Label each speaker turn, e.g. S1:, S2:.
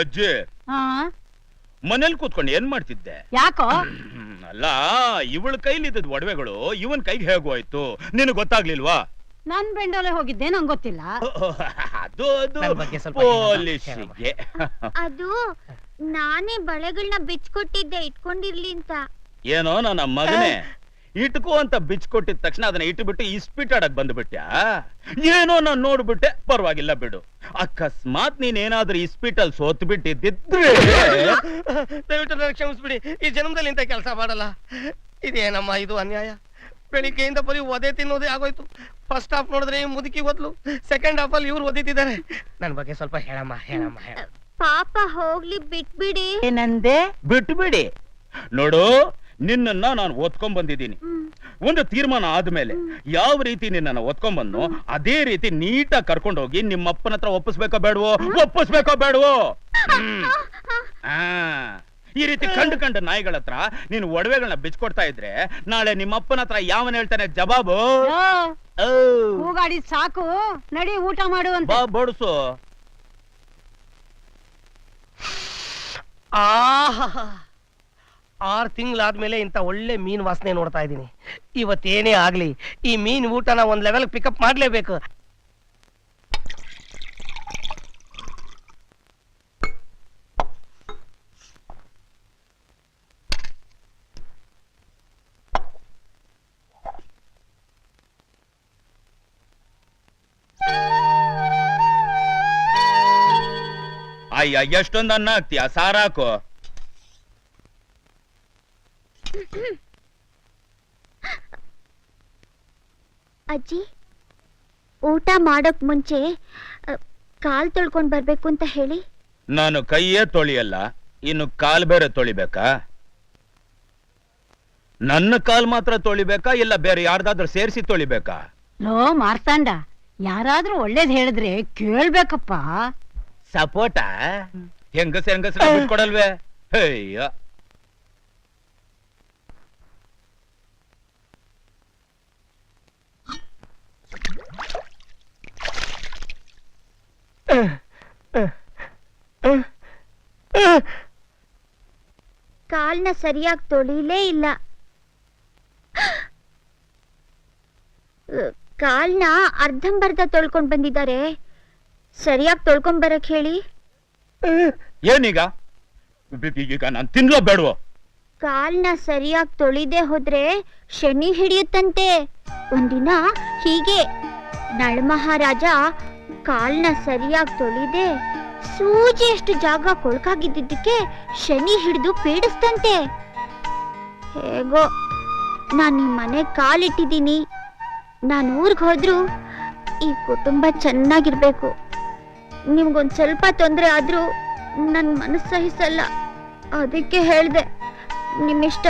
S1: ಅಜ್ಜಿ ಮನೇಲಿ ಕೂತ್ಕೊಂಡು ಏನ್ ಮಾಡ್ತಿದ್ದೆ?
S2: ಯಾಕೋ?
S1: ಅಲ್ಲ, ಇವಳ ಕೈಲಿದ್ದ ಒಡವೆಗಳು ಇವನ್ ಕೈಗೆ ಹೇಗೋಯ್ತು ನಿನಗೆ ಗೊತ್ತಾಗ್ಲಿಲ್ವಾ?
S2: ನನ್ ಬೆಂಡೋಲೆ ಹೋಗಿದ್ದೆ, ನಂಗೆ ಗೊತ್ತಿಲ್ಲ.
S1: ಅದು ಪೊಲೀಸ್ಗೆ.
S3: ಅದು ನಾನೇ ಬಳೆಗಳನ್ನ ಬಿಚ್ಕೊಟ್ಟಿದ್ದೆ ಇಟ್ಕೊಂಡಿರ್ಲಿ ಅಂತ.
S1: ಏನೋ ನನ್ನ ಮಗನೇ, ಇಟ್ಕೋ ಅಂತ ಬಿಚ್ಕೊಟ್ಟಿದ ತಕ್ಷಣ ಅದನ್ನ ಇಟ್ಬಿಟ್ಟು ಇಸ್ಪಿಟಾಡಕ್ ಬಂದ್ಬಿಟ್ಯಾ? ಏನೋ ನಾನ್ ನೋಡ್ಬಿಟ್ಟೆ, ಪರವಾಗಿಲ್ಲ ಬಿಡು. ಅಕಸ್ಮಾತ್ ನೀನೇನಾದ್ರೂ ಇಸ್ಪಿಟಲ್ ಸೋತ್ ಬಿಟ್ಟಿದ್ದಿದ್ರೆ
S4: ದಯವಿಟ್ಟು ನನಗೆ ಕ್ಷಮಿಸ್ಬಿಡಿ. ಈ ಜನ್ಮದಲ್ಲಿ ಇಂಥ ಕೆಲಸ ಮಾಡಲ್ಲ. ಇದೇನಮ್ಮ ಇದು ಅನ್ಯಾಯ? ಬೆಳಿಗ್ಗೆಯಿಂದ ಬರೀ ಒದೆ ತಿನ್ನೋದೇ ಆಗೋಯ್ತು. ಫಸ್ಟ್ ಹಾಫ್ ನೋಡಿದ್ರೆ ಈ ಮುದುಕಿ ಓದ್ಲು, ಸೆಕೆಂಡ್ ಹಾಫ್ ಅಲ್ಲಿ ಇವ್ರು ಓದಿತಿದ್ದಾರೆ. ನನ್ ಬಗ್ಗೆ ಸ್ವಲ್ಪ ಹೇಳಮ್ಮ ಹೇಳಮ್ಮ ಹೇಳ.
S3: ಪಾಪ ಹೋಗ್ಲಿ ಬಿಟ್ಬಿಡಿ.
S2: ಏನಂದೆ?
S1: ಬಿಟ್ಬಿಡಿ. ನೋಡು, ನಿನ್ನನ್ನ ನಾನು ಓದ್ಕೊಂಡ್ ಬಂದಿದ್ದೀನಿ. ಒಂದು ತೀರ್ಮಾನ ಆದ್ಮೇಲೆ ಯಾವ ರೀತಿ ನಿನ್ನ ಓದ್ಕೊಂಡ್ ಬಂದ್ನೋ ಅದೇ ರೀತಿ ನೀಟಾಗಿ ಕರ್ಕೊಂಡು ಹೋಗಿ ನಿಮ್ಮಪ್ಪನ ಹತ್ರ ಒಪ್ಪಿಸ್ಬೇಕೋ ಬೇಡವೋ? ಒಪ್ಪಿಸ್ಬೇಕೋ ಬೇಡವೋ? ಈ ರೀತಿ ಕಂಡು ನಾಯಿಗಳ ಹತ್ರ ನೀನು ಒಡವೆಗಳನ್ನ ಬಿಚ್ಕೊಡ್ತಾ ಇದ್ರೆ ನಾಳೆ ನಿಮ್ಮಪ್ಪನ ಹತ್ರ ಯಾವನ್ ಹೇಳ್ತಾನೆ ಜವಾಬು?
S2: ಹೂಗಾಡಿ ಸಾಕು, ನಡಿ ಊಟ ಮಾಡುವಂತ.
S1: ಬಾ ಬಡಿಸು.
S4: ಆಹಾ, 6 ತಿಂಗಳಾದ್ಮೇಲೆ ಇಂಥ ಒಳ್ಳೆ ಮೀನ್ ವಾಸನೆ ನೋಡ್ತಾ ಇದ್ದೀನಿ. ಇವತ್ತೇನೇ ಆಗ್ಲಿ ಈ ಮೀನ್ ಊಟನ ಒಂದ್ ಲೆವೆಲ್ ಪಿಕಪ್ ಮಾಡ್ಲೇಬೇಕು.
S1: ಅಯ್ಯ, ಎಷ್ಟೊಂದು ಅನ್ನ ಹಾಕ್ತೀಯ? ಸಾರಾಕು.
S3: ಅಜ್ಜಿ, ಊಟ ಮಾಡೋಕ್ ಮುಂಚೆ ಕಾಲ್ ತೊಳ್ಕೊಂಡ್ ಬರ್ಬೇಕು ಅಂತ ಹೇಳಿ.
S1: ನಾನು ಕೈಯೇ ತೊಳಿಯಲ್ಲ, ಇನ್ನು ಕಾಲ್ ಬೇರೆ ತೊಳಿಬೇಕಾ? ನನ್ನ ಕಾಲ್ ಮಾತ್ರ ತೊಳಿಬೇಕಾ ಇಲ್ಲ ಬೇರೆ ಯಾರ್ದಾದ್ರೂ ಸೇರಿಸಿ ತೊಳಿಬೇಕಾ?
S2: ಲೋ ಮಾರ್ತಾಂಡ, ಯಾರಾದ್ರೂ ಒಳ್ಳೇದ್ ಹೇಳಿದ್ರೆ ಕೇಳ್ಬೇಕಪ್ಪ.
S1: ಸಪೋಟ ಹೆಂಗಸ್ರ ಬಿಟ್ಕೊಡಲ್ವೇ? ಅಯ್ಯ,
S3: ಕಾಲ್ನ ಸರಿಯಾಗಿ ತೊಳಿಲೇ ಇಲ್ಲ. ಕಾಲ್ನ ಅರ್ಧಂಬರ್ಧ ತೊಳ್ಕೊಂಡ್ ಬಂದಿದ್ದಾರೆ. ಸರಿಯಾಗಿ ತೊಳ್ಕೊಂಡ್ ಬರಕ್ ಹೇಳಿ.
S1: ಏನೀಗ? ಈಗ ನಾನು ತಿನ್ಲೋ ಬೇಡವೋ?
S3: ಕಾಲ್ನ ಸರಿಯಾಗಿ ತೊಳಿದೆ ಹೋದ್ರೆ ಶನಿ ಹಿಡಿಯುತ್ತಂತೆ. ಒಂದಿನ ಹೀಗೆ ನಳಮಹಾರಾಜ ಕಾಲ್ನ ಸರಿಯಾಗಿ ತೊಳಿದೆ ಸೂಜಿಯಷ್ಟು ಜಾಗ ಕೊಳ್ಕಾಗಿದ್ದಕ್ಕೆ ಶನಿ ಹಿಡಿದು ಪೀಡಿಸ್ತಂತೆ. ಹೇಗೋ ನಾನು ಈ ಮನೆ ಕಾಲಿಟ್ಟಿದ್ದೀನಿ. ನಾನು ಊರ್ಗ್ ಹೋದ್ರು ಈ ಕುಟುಂಬ ಚೆನ್ನಾಗಿರ್ಬೇಕು. ನಿಮ್ಗೊಂದ್ ಸ್ವಲ್ಪ ತೊಂದರೆ ಆದ್ರೂ ನನ್ ಮನಸ್ಸು ಸಹಿಸಲ್ಲ. ಅದಕ್ಕೆ ಹೇಳ್ದೆ, ನಿಮ್ಮಿಷ್ಟ.